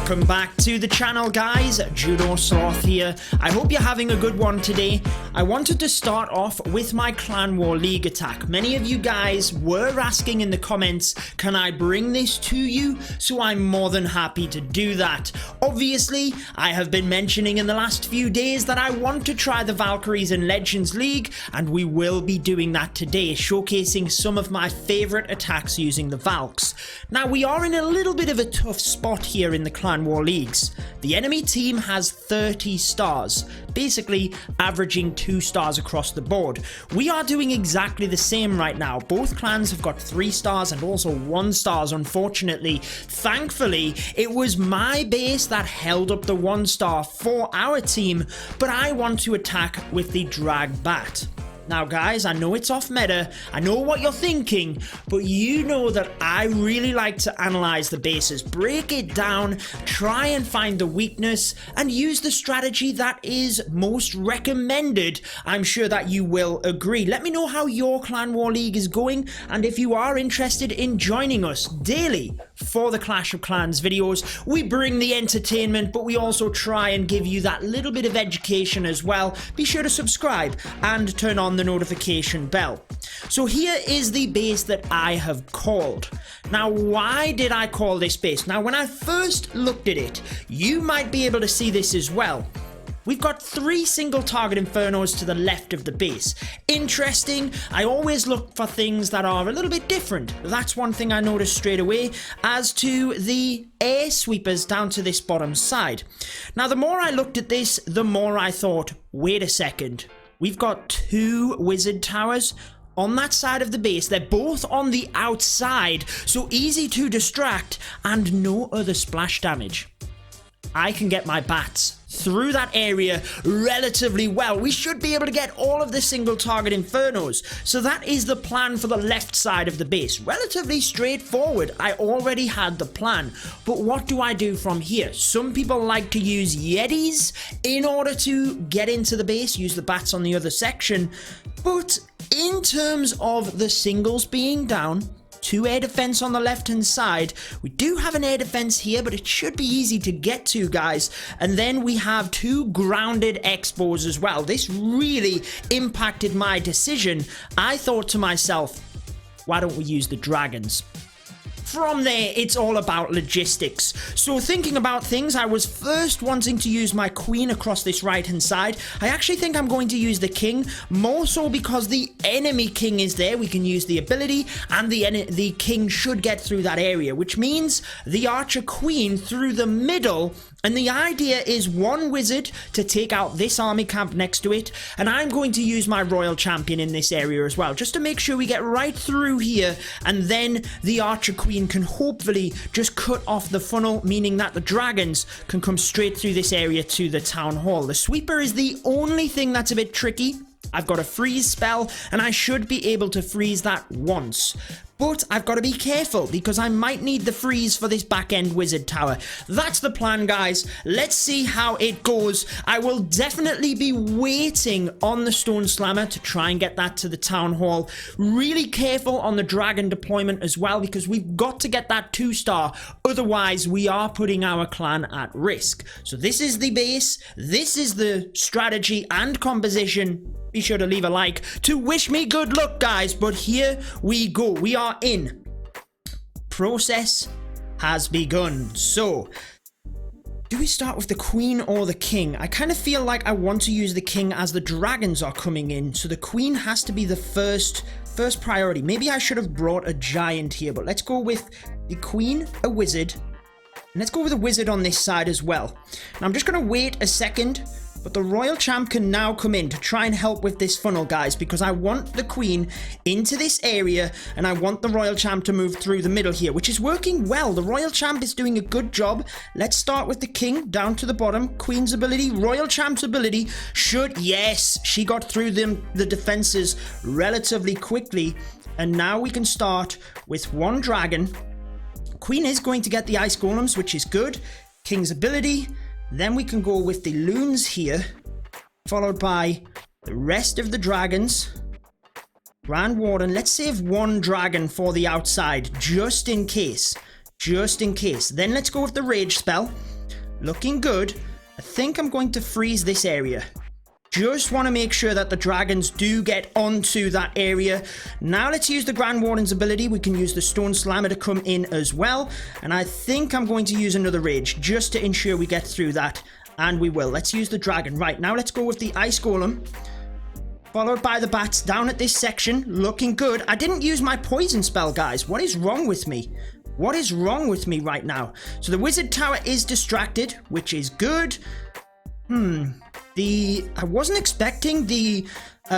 Welcome back to the channel, guys. Judo Sloth here. I hope you're having a good one today. I wanted to start off with my Clan War League attack. Many of you guys were asking in the comments, can I bring this to you? So I'm more than happy to do that. Obviously, I have been mentioning in the last few days that I want to try the Valkyries in Legends League, and we will be doing that today, showcasing some of my favorite attacks using the VALKs. Now, we are in a little bit of a tough spot here in the Clan War Leagues. The enemy team has 30 stars, basically averaging 2 stars across the board. We are doing exactly the same right now. Both clans have got 3 stars and also 1 stars, unfortunately. Thankfully, it was my base that held up the 1 star for our team, but I want to attack with the Drag Bat. Now guys, I know it's off meta, I know what you're thinking, but you know that I really like to analyze the bases, break it down, try and find the weakness, and use the strategy that is most recommended. I'm sure that you will agree. Let me know how your Clan War League is going, and if you are interested in joining us daily for the Clash of Clans videos. We bring the entertainment, but we also try and give you that little bit of education as well. Be sure to subscribe and turn on the notification bell. So here is the base that I have called. Now, why did I call this base? Now, when I first looked at it, you might be able to see this as well. We've got 3 single target infernos to the left of the base. Interesting. I always look for things that are a little bit different. That's one thing I noticed straight away. As to the air sweepers down to this bottom side. Now, the more I looked at this, the more I thought, wait a second. We've got 2 wizard towers on that side of the base. They're both on the outside, so easy to distract and no other splash damage. I can get my bats through that area relatively well. We should be able to get all of the single target infernos. So that is the plan for the left side of the base. Relatively straightforward. I already had the plan. But what do I do from here? Some people like to use Yetis in order to get into the base, use the bats on the other section. But in terms of the singles being down, 2 air defense on the left hand side. We do have an air defense here, but it should be easy to get to, guys. And then we have 2 grounded expos as well. This really impacted my decision. I thought to myself, why don't we use the dragons? From there, it's all about logistics. So thinking about things, I was first wanting to use my queen across this right-hand side. I actually think I'm going to use the king, more so because the enemy king is there. We can use the ability, and the king should get through that area, which means the archer queen through the middle. And the idea is 1 wizard to take out this army camp next to it, and I'm going to use my royal champion in this area as well, just to make sure we get right through here, and then the archer queen can hopefully just cut off the funnel, meaning that the dragons can come straight through this area to the town hall. The sweeper is the only thing that's a bit tricky. I've got a freeze spell, and I should be able to freeze that once. But I've got to be careful because I might need the freeze for this back-end wizard tower. That's the plan, guys. Let's see how it goes. I will definitely be waiting on the stone slammer to try and get that to the town hall. Really careful on the dragon deployment as well, because we've got to get that 2-star. Otherwise, we are putting our clan at risk. So this is the base. This is the strategy and composition. Be sure to leave a like to wish me good luck, guys. But here we go. We are in. Process has begun. So, do we start with the queen or the king? I kind of feel like I want to use the king as the dragons are coming in. So the queen has to be the first priority. Maybe I should have brought a giant here, but let's go with the queen, a wizard. And let's go with a wizard on this side as well. Now I'm just going to wait a second. But the royal champ can now come in to try and help with this funnel, guys, because I want the queen into this area and I want the royal champ to move through the middle here, which is working well. The royal champ is doing a good job. Let's start with the king down to the bottom. Queen's ability, royal champ's ability should, yes, she got through the defenses relatively quickly. And now we can start with 1 dragon. Queen is going to get the ice golems, which is good. King's ability. Then we can go with the loons here, followed by the rest of the dragons. Grand Warden, let's save 1 dragon for the outside, just in case. Then let's go with the rage spell. Looking good. I think I'm going to freeze this area. Just want to make sure that the dragons do get onto that area. Now let's use the Grand Warden's ability. We can use the Stone Slammer to come in as well. And I think I'm going to use another Rage just to ensure we get through that. And we will. Let's use the dragon. Right, now let's go with the Ice Golem. Followed by the bats down at this section. Looking good. I didn't use my poison spell, guys. What is wrong with me? What is wrong with me right now? So the wizard tower is distracted, which is good. I wasn't expecting the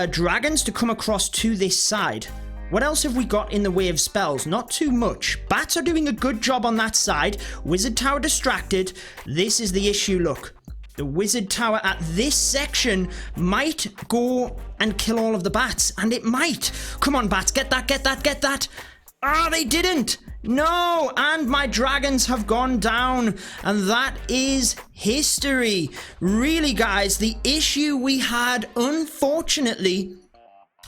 dragons to come across to this side. What else have we got in the way of spells? Not too much. Bats are doing a good job on that side. Wizard tower distracted. This is the issue, look. The wizard tower at this section might go and kill all of the bats. And it might. Come on, bats. Get that, get that, get that. Ah, they didn't. No, and my dragons have gone down, and that is history. Really, guys, the issue we had, unfortunately,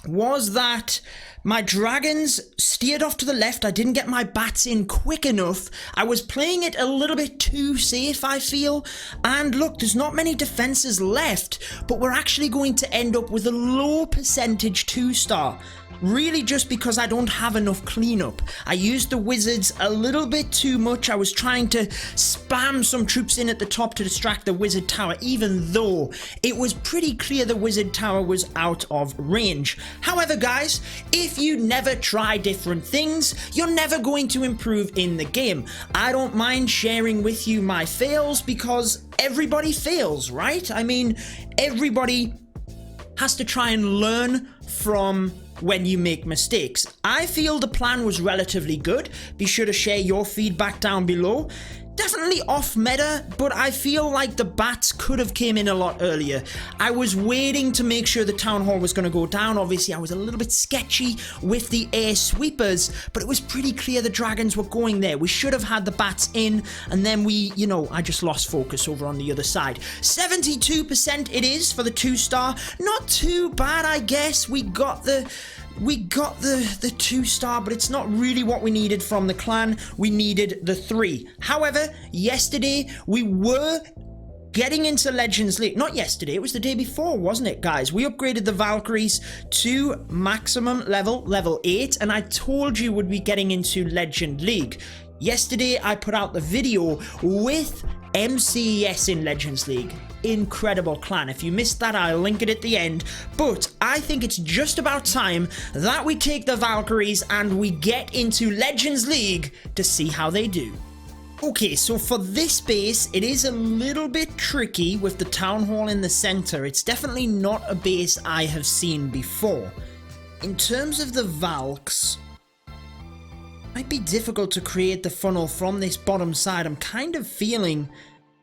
was that my dragons steered off to the left. I didn't get my bats in quick enough. I was playing it a little bit too safe, I feel. And look, there's not many defenses left, but we're actually going to end up with a low percentage 2-star. Really just because I don't have enough cleanup. I used the wizards a little bit too much. I was trying to spam some troops in at the top to distract the wizard tower, even though it was pretty clear the wizard tower was out of range. However, guys, if you never try different things, you're never going to improve in the game. I don't mind sharing with you my fails because everybody fails, right? I mean, everybody has to try and learn from when you make mistakes. I feel the plan was relatively good. Be sure to share your feedback down below. Definitely off meta, but I feel like the bats could have came in a lot earlier. I was waiting to make sure the town hall was going to go down. Obviously, I was a little bit sketchy with the air sweepers, but it was pretty clear the dragons were going there. We should have had the bats in, and then I just lost focus over on the other side. 72% it is for the 2-star. Not too bad, I guess. We got the 2-star, but it's not really what we needed from the clan. We needed the 3. However, yesterday we were getting into Legends League. Not yesterday, it was the day before, wasn't it, guys? We upgraded the Valkyries to maximum level 8, and I told you would be getting into Legend League. Yesterday, I put out the video with MCES in Legends League. Incredible clan. If you missed that, I'll link it at the end. But I think it's just about time that we take the Valkyries and we get into Legends League to see how they do. Okay, so for this base, it is a little bit tricky with the town hall in the center. It's definitely not a base I have seen before. In terms of the VALKs, it might be difficult to create the funnel from this bottom side. I'm kind of feeling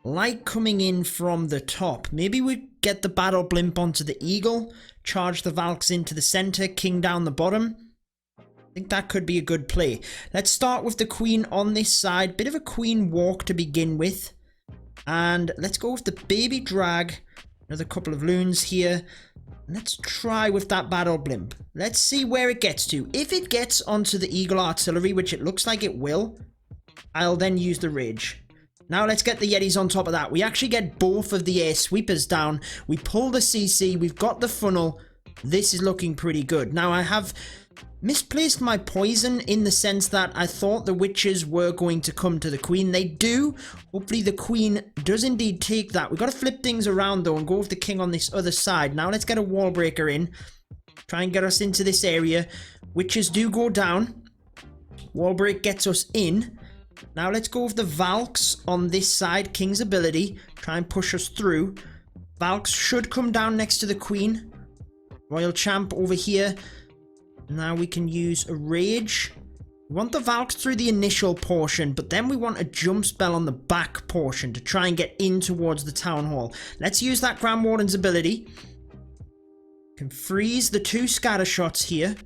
like coming in from the top. Maybe we get the battle blimp onto the eagle, charge the Valks into the center, king down the bottom. I think that could be a good play. Let's start with the queen on this side. Bit of a queen walk to begin with. And let's go with the baby drag. Another couple of loons here. Let's try with that battle blimp. Let's see where it gets to. If it gets onto the eagle artillery, which it looks like it will, I'll then use the rage. Now let's get the Yetis on top of that. We actually get both of the air sweepers down. We pull the CC. We've got the funnel. This is looking pretty good. Now I have misplaced my poison in the sense that I thought the witches were going to come to the queen. They do. Hopefully the queen does indeed take that. We've got to flip things around though and go with the king on this other side. Now let's get a wall breaker in. Try and get us into this area. Witches do go down. Wall break gets us in. Now let's go with the Valks on this side. King's ability. Try and push us through. Valks should come down next to the queen. Royal Champ over here. Now we can use a rage. We want the Valks through the initial portion, but then we want a jump spell on the back portion to try and get in towards the town hall. Let's use that Grand Warden's ability. Can freeze the 2 scatter shots here.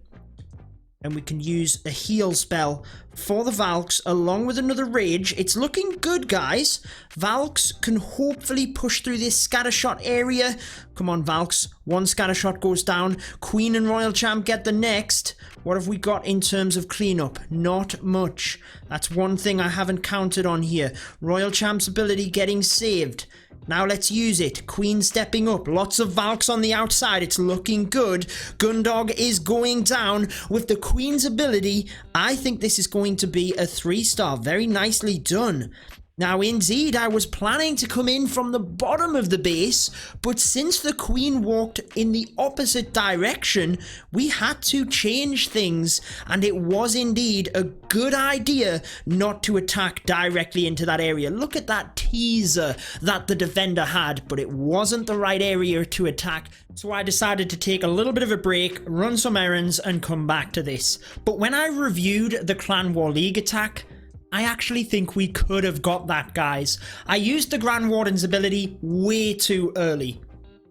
And we can use a heal spell for the Valks along with another rage. It's looking good, guys. Valks can hopefully push through this scattershot area. Come on, Valks. One scattershot goes down. Queen and Royal Champ get the next. What have we got in terms of cleanup? Not much. That's one thing I haven't counted on here. Royal Champ's ability getting saved. Now let's use it. Queen stepping up. Lots of Valks on the outside. It's looking good. Gundog is going down with the Queen's ability. I think this is going to be a 3-star. Very nicely done. Now, indeed, I was planning to come in from the bottom of the base, but since the Queen walked in the opposite direction, we had to change things, and it was indeed a good idea not to attack directly into that area. Look at that teaser that the defender had, but it wasn't the right area to attack, so I decided to take a little bit of a break, run some errands, and come back to this. But when I reviewed the Clan War League attack, I actually think we could have got that, guys. I used the Grand Warden's ability way too early.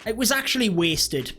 It was actually wasted.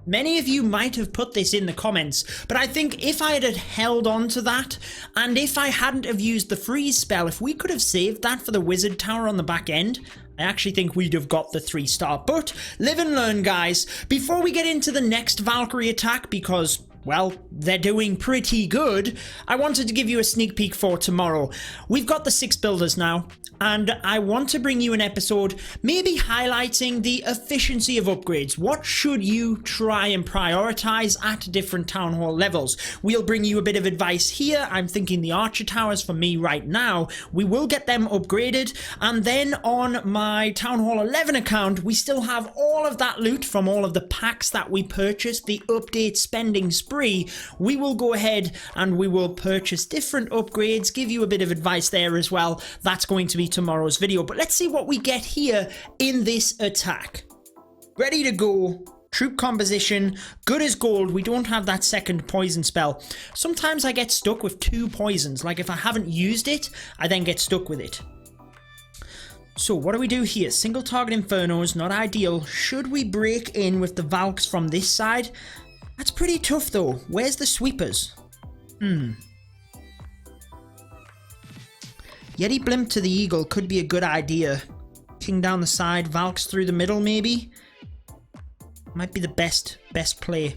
Many of you might have put this in the comments, but I think if I had held on to that, and if I hadn't have used the freeze spell, if we could have saved that for the wizard tower on the back end, I actually think we'd have got the 3-star. But live and learn, guys. Before we get into the next Valkyrie attack, because, well, they're doing pretty good, I wanted to give you a sneak peek for tomorrow. We've got the 6 builders now, and I want to bring you an episode maybe highlighting the efficiency of upgrades. What should you try and prioritize at different town hall levels? We'll bring you a bit of advice here. I'm thinking the archer towers for me right now. We will get them upgraded, and then on my Town Hall 11 account, we still have all of that loot from all of the packs that we purchased, the update spending spree. We will go ahead and we will purchase different upgrades, give you a bit of advice there as well. That's going to be tomorrow's video, but let's see what we get here in this attack. Ready to go. Troop composition, good as gold. We don't have that second poison spell. Sometimes I get stuck with 2 poisons, like if I haven't used it, I then get stuck with it. So what do we do here? Single target infernos, not ideal. Should we break in with the Valks from this side? That's pretty tough though. Where's the sweepers? Yeti Blimp to the Eagle could be a good idea. King down the side, Valks through the middle maybe? Might be the best play.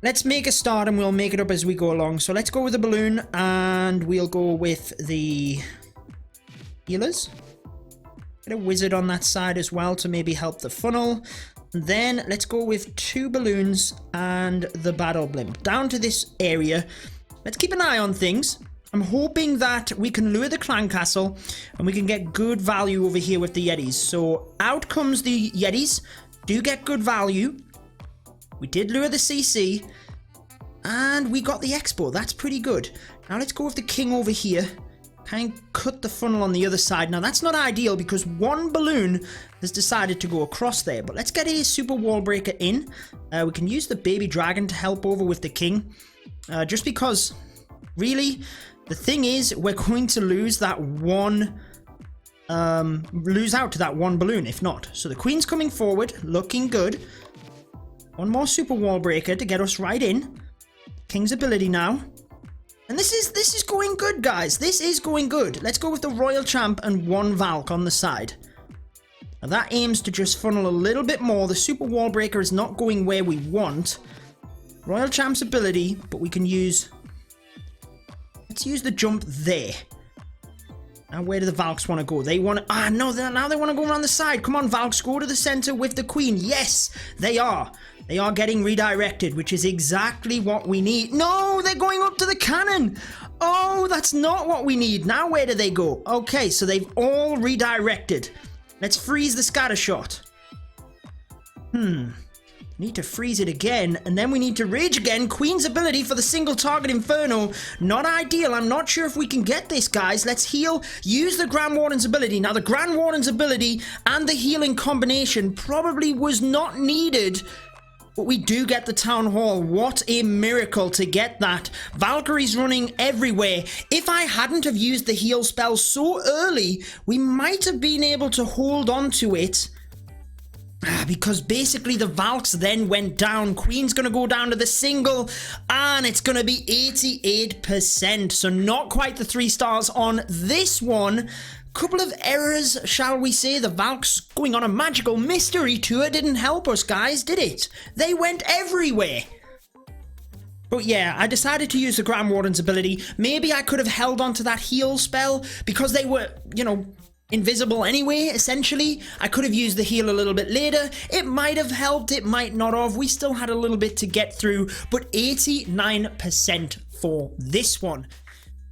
Let's make a start and we'll make it up as we go along. So let's go with the balloon and we'll go with the healers. Get a wizard on that side as well to maybe help the funnel. And then let's go with 2 balloons and the battle blimp. Down to this area. Let's keep an eye on things. I'm hoping that we can lure the clan castle and we can get good value over here with the Yetis. So out comes the Yetis. Do get good value. We did lure the CC. And we got the Expo. That's pretty good. Now let's go with the king over here. Kind of cut the funnel on the other side. Now that's not ideal because one balloon has decided to go across there. But let's get a super wall breaker in. We can use the baby dragon to help over with the king. Just because, really, the thing is we're going to lose that one... lose out to that one balloon if not. So the queen's coming forward, looking good. One more super wall breaker to get us right in. King's ability now. And this is going good, guys. This is going good. Let's go with the Royal Champ and 1 Valk on the side. Now that aims to just funnel a little bit more. The super wall breaker is not going where we want. Royal Champ's ability, but we can use... Let's use the jump there. Now where do the Valks want to go? They want to... no, now they want to go around the side. Come on, Valks, go to the center with the queen. Yes, they are. They are getting redirected, which is exactly what we need. No, they're going up to the cannon. Oh, that's not what we need. Now where do they go? Okay, so they've all redirected. Let's freeze the scattershot. Need to freeze it again, and then we need to rage again. Queen's ability for the single target inferno. Not ideal. I'm not sure if we can get this, guys. Let's heal. Use the Grand Warden's ability. Now, the Grand Warden's ability and the healing combination probably was not needed, but we do get the Town Hall. What a miracle to get that. Valkyries running everywhere. If I hadn't have used the heal spell so early, we might have been able to hold on to it Because basically the Valks then went down. Queen's going to go down to the single, and it's going to be 88%. So not quite the 3 stars on this one. Couple of errors, shall we say. The Valks going on a magical mystery tour didn't help us, guys, did it? They went everywhere. But yeah, I decided to use the Grand Warden's ability. Maybe I could have held on to that heal spell because they were, you know, invisible anyway, essentially. I could have used the heal a little bit later. It might have helped, it might not have. We still had a little bit to get through, but 89% for this one.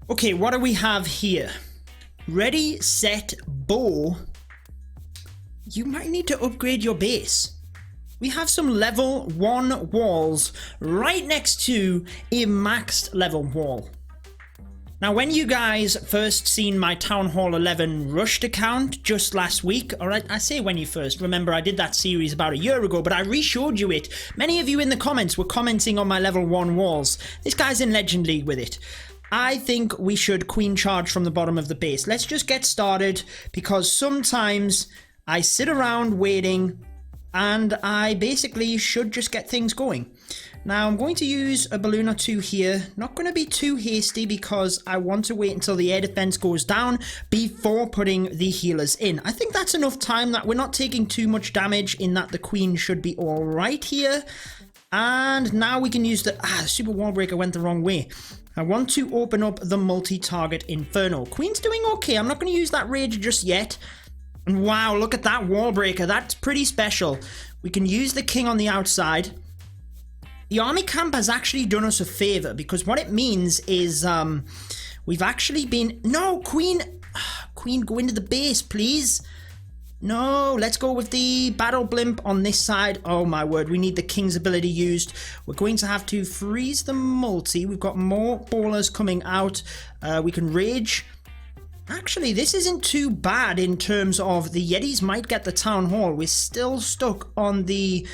Okay, what do we have here? Ready, set, bow. You might need to upgrade your base. We have some level 1 walls right next to a maxed level wall. Now, when you guys first seen my Town Hall 11 rushed account just last week, or I say when you first, remember I did that series about a year ago, but I re-showed you it. Many of you in the comments were commenting on my level 1 walls. This guy's in Legend League with it. I think we should queen charge from the bottom of the base. Let's just get started, because sometimes I sit around waiting and I basically should just get things going. Now, I'm going to use a balloon or 2 here. Not going to be too hasty because I want to wait until the air defense goes down before putting the healers in. I think that's enough time that we're not taking too much damage, in that the queen should be all right here. And now we can use the super wall breaker went the wrong way. I want to open up the multi-target Inferno. Queen's doing okay. I'm not going to use that rage just yet. And wow, look at that wall breaker. That's pretty special. We can use the king on the outside. The army camp has actually done us a favor, because what it means is we've actually been... No, Queen! Queen, go into the base, please. No, let's go with the battle blimp on this side. Oh my word, we need the king's ability used. We're going to have to freeze the multi. We've got more ballers coming out. We can rage. Actually, this isn't too bad in terms of the Yetis might get the town hall. We're still stuck on the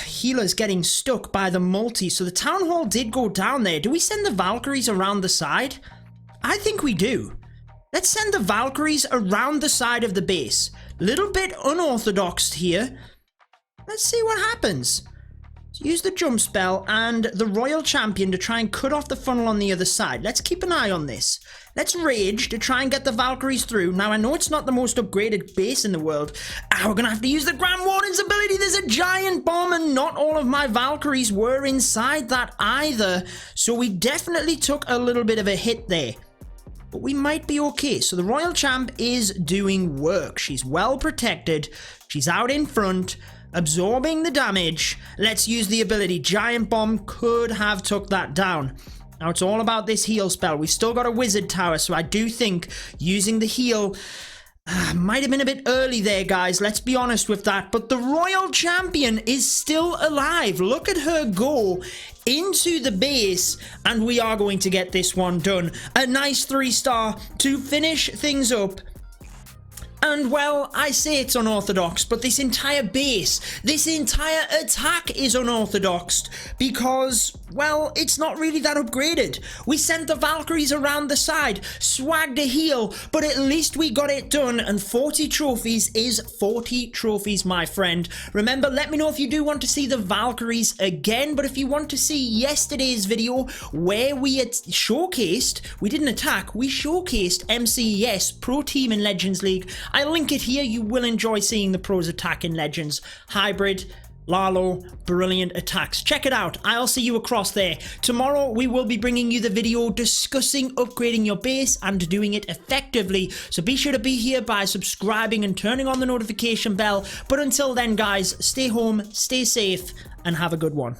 healers getting stuck by the multi. So the town hall did go down there. Do we send the Valkyries around the side? I think we do. Let's send the Valkyries around the side of the base. Little bit unorthodox here. Let's see what happens. Use the jump spell and the Royal Champion to try and cut off the funnel on the other side. Let's keep an eye on this. Let's rage to try and get the Valkyries through. Now, I know it's not the most upgraded base in the world. We're going to have to use the Grand Warden's ability. There's a giant bomb, and not all of my Valkyries were inside that either. So we definitely took a little bit of a hit there. But we might be okay. So the Royal Champ is doing work. She's well protected. She's out in front, absorbing the damage. Let's use the ability. Giant Bomb could have took that down. Now it's all about this heal spell. We've still got a wizard tower, so I do think using the heal might have been a bit early there, guys. Let's be honest with that. But the Royal Champion is still alive. Look at her go into the base, and we are going to get this one done. A nice 3-star to finish things up. And, well, I say it's unorthodox, but this entire base, this entire attack is unorthodox because, well, it's not really that upgraded. We sent the Valkyries around the side, swagged a heal, but at least we got it done, and 40 trophies is 40 trophies, my friend. Remember, let me know if you do want to see the Valkyries again, but if you want to see yesterday's video where we had showcased, we didn't attack, we showcased MCES, Pro Team in Legends League. I'll link it here. You will enjoy seeing the pros attack in Legends. Hybrid, Lalo, brilliant attacks. Check it out. I'll see you across there. Tomorrow we will be bringing you the video discussing upgrading your base and doing it effectively. So be sure to be here by subscribing and turning on the notification bell. But until then, guys, stay home, stay safe, and have a good one.